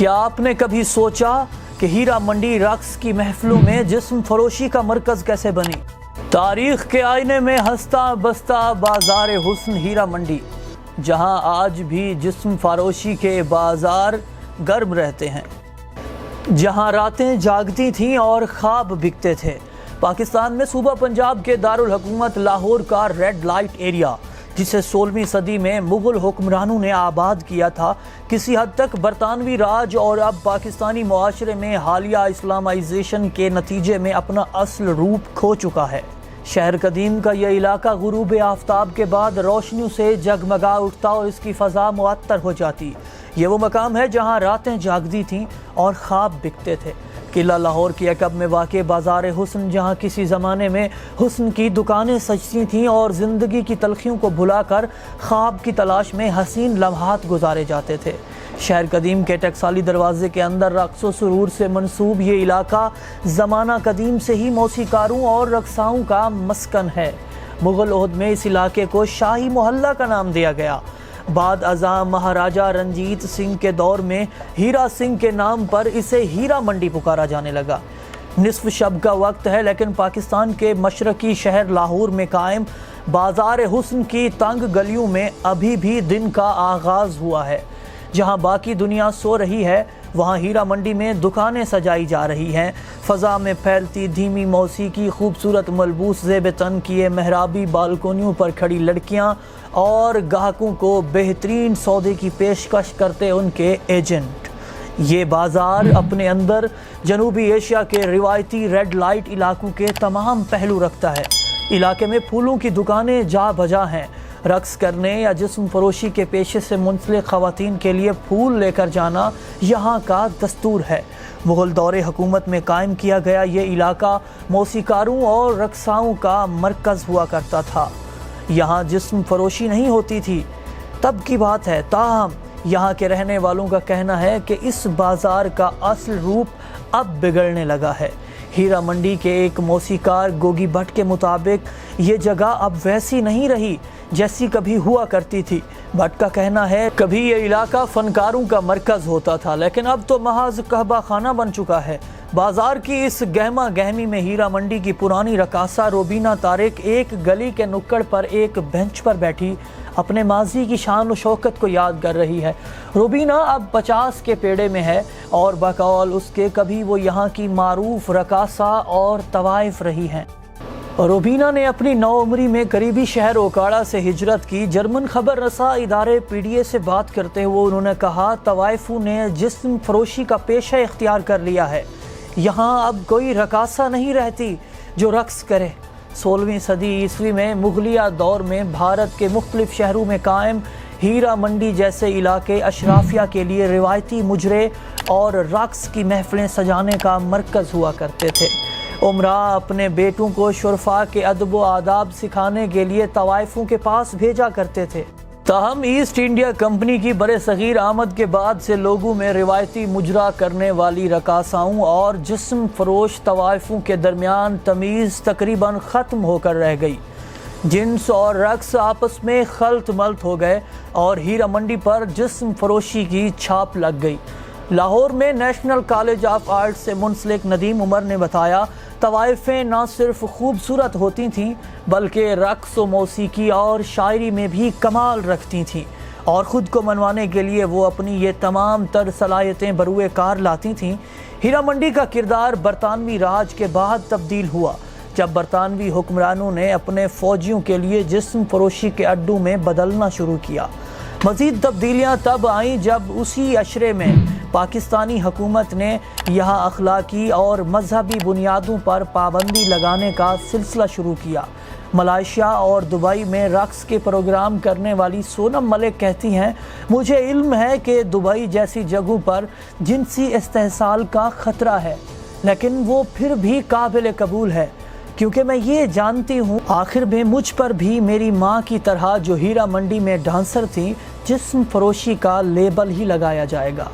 کیا آپ نے کبھی سوچا کہ ہیرا منڈی رقص کی محفلوں میں جسم فروشی کا مرکز کیسے بنی؟ تاریخ کے آئینے میں ہنستا بستا بازار حسن ہیرا منڈی، جہاں آج بھی جسم فروشی کے بازار گرم رہتے ہیں، جہاں راتیں جاگتی تھیں اور خواب بکتے تھے۔ پاکستان میں صوبہ پنجاب کے دارالحکومت لاہور کا ریڈ لائٹ ایریا، جسے 16ویں صدی میں مغل حکمرانوں نے آباد کیا تھا، کسی حد تک برطانوی راج اور اب پاکستانی معاشرے میں حالیہ اسلامائزیشن کے نتیجے میں اپنا اصل روپ کھو چکا ہے۔ شہر قدیم کا یہ علاقہ غروب آفتاب کے بعد روشنیوں سے جگمگا اٹھتا اور اس کی فضا معطر ہو جاتی۔ یہ وہ مقام ہے جہاں راتیں جاگتی تھیں اور خواب بکتے تھے۔ قلعہ لاہور کی عقب میں واقع بازار حسن، جہاں کسی زمانے میں حسن کی دکانیں سجتی تھیں اور زندگی کی تلخیوں کو بھلا کر خواب کی تلاش میں حسین لمحات گزارے جاتے تھے۔ شہر قدیم کے ٹکسالی دروازے کے اندر رقص و سرور سے منسوب یہ علاقہ زمانہ قدیم سے ہی موسیقاروں اور رقصاؤں کا مسکن ہے۔ مغل عہد میں اس علاقے کو شاہی محلہ کا نام دیا گیا۔ بعد ازاں مہاراجہ رنجیت سنگھ کے دور میں ہیرا سنگھ کے نام پر اسے ہیرا منڈی پکارا جانے لگا۔ نصف شب کا وقت ہے، لیکن پاکستان کے مشرقی شہر لاہور میں قائم بازار حسن کی تنگ گلیوں میں ابھی بھی دن کا آغاز ہوا ہے۔ جہاں باقی دنیا سو رہی ہے، وہاں ہیرا منڈی میں دکانیں سجائی جا رہی ہیں۔ فضا میں پھیلتی دھیمی موسیقی، خوبصورت ملبوس زیب تن کیے محرابی بالکونیوں پر کھڑی لڑکیاں اور گاہکوں کو بہترین سودے کی پیشکش کرتے ان کے ایجنٹ۔ یہ بازار اپنے اندر جنوبی ایشیا کے روایتی ریڈ لائٹ علاقوں کے تمام پہلو رکھتا ہے۔ علاقے میں پھولوں کی دکانیں جا بجا ہیں۔ رقص کرنے یا جسم فروشی کے پیشے سے منسلک خواتین کے لیے پھول لے کر جانا یہاں کا دستور ہے۔ مغل دور حکومت میں قائم کیا گیا یہ علاقہ موسیقاروں اور رقصاؤں کا مرکز ہوا کرتا تھا۔ یہاں جسم فروشی نہیں ہوتی تھی، تب کی بات ہے، تاہم یہاں کے رہنے والوں کا کہنا ہے کہ اس بازار کا اصل روپ اب بگڑنے لگا ہے۔ ہیرا منڈی کے ایک موسیقار گوگی بھٹ کے مطابق یہ جگہ اب ویسی نہیں رہی جیسی کبھی ہوا کرتی تھی۔ بھٹ کا کہنا ہے کبھی یہ علاقہ فنکاروں کا مرکز ہوتا تھا، لیکن اب تو محض قہبہ خانہ بن چکا ہے۔ بازار کی اس گہما گہمی میں ہیرا منڈی کی پرانی رقاصہ روبینہ طارق ایک گلی کے نکڑ پر ایک بینچ پر بیٹھی اپنے ماضی کی شان و شوکت کو یاد کر رہی ہے۔ روبینہ اب 50 کے پیڑے میں ہے اور بقول اس کے کبھی وہ یہاں کی معروف رقاصہ اور طوائف رہی ہیں۔ روبینہ نے اپنی نوعمری میں قریبی شہر اوکاڑا سے ہجرت کی۔ جرمن خبر رساں ادارے PDA سے بات کرتے ہوئے انہوں نے کہا، طوائفوں نے جسم فروشی کا پیشہ اختیار کر لیا ہے۔ یہاں اب کوئی رقاصہ نہیں رہتی جو رقص کرے۔ 16ویں صدی عیسوی میں مغلیہ دور میں بھارت کے مختلف شہروں میں قائم ہیرا منڈی جیسے علاقے اشرافیہ کے لیے روایتی مجرے اور رقص کی محفلیں سجانے کا مرکز ہوا کرتے تھے۔ امراء اپنے بیٹوں کو شرفاء کے ادب و آداب سکھانے کے لیے طوائفوں کے پاس بھیجا کرتے تھے۔ تاہم ایسٹ انڈیا کمپنی کی برصغیر آمد کے بعد سے لوگوں میں روایتی مجرا کرنے والی رقاصاؤں اور جسم فروش طوائفوں کے درمیان تمیز تقریباً ختم ہو کر رہ گئی۔ جنس اور رقص آپس میں خلط ملط ہو گئے اور ہیرا منڈی پر جسم فروشی کی چھاپ لگ گئی۔ لاہور میں نیشنل کالج آف آرٹ سے منسلک ندیم عمر نے بتایا، طوائفیں نہ صرف خوبصورت ہوتی تھیں بلکہ رقص و موسیقی اور شاعری میں بھی کمال رکھتی تھیں، اور خود کو منوانے کے لیے وہ اپنی یہ تمام تر صلاحیتیں بروئے کار لاتی تھیں۔ ہیرا منڈی کا کردار برطانوی راج کے بعد تبدیل ہوا، جب برطانوی حکمرانوں نے اپنے فوجیوں کے لیے جسم فروشی کے اڈوں میں بدلنا شروع کیا۔ مزید تبدیلیاں تب آئیں جب اسی عشرے میں پاکستانی حکومت نے یہاں اخلاقی اور مذہبی بنیادوں پر پابندی لگانے کا سلسلہ شروع کیا۔ ملائیشیا اور دبئی میں رقص کے پروگرام کرنے والی سونم ملک کہتی ہیں، مجھے علم ہے کہ دبئی جیسی جگہوں پر جنسی استحصال کا خطرہ ہے، لیکن وہ پھر بھی قابل قبول ہے، کیونکہ میں یہ جانتی ہوں آخر میں مجھ پر بھی میری ماں کی طرح جو ہیرا منڈی میں ڈانسر تھی، جسم فروشی کا لیبل ہی لگایا جائے گا۔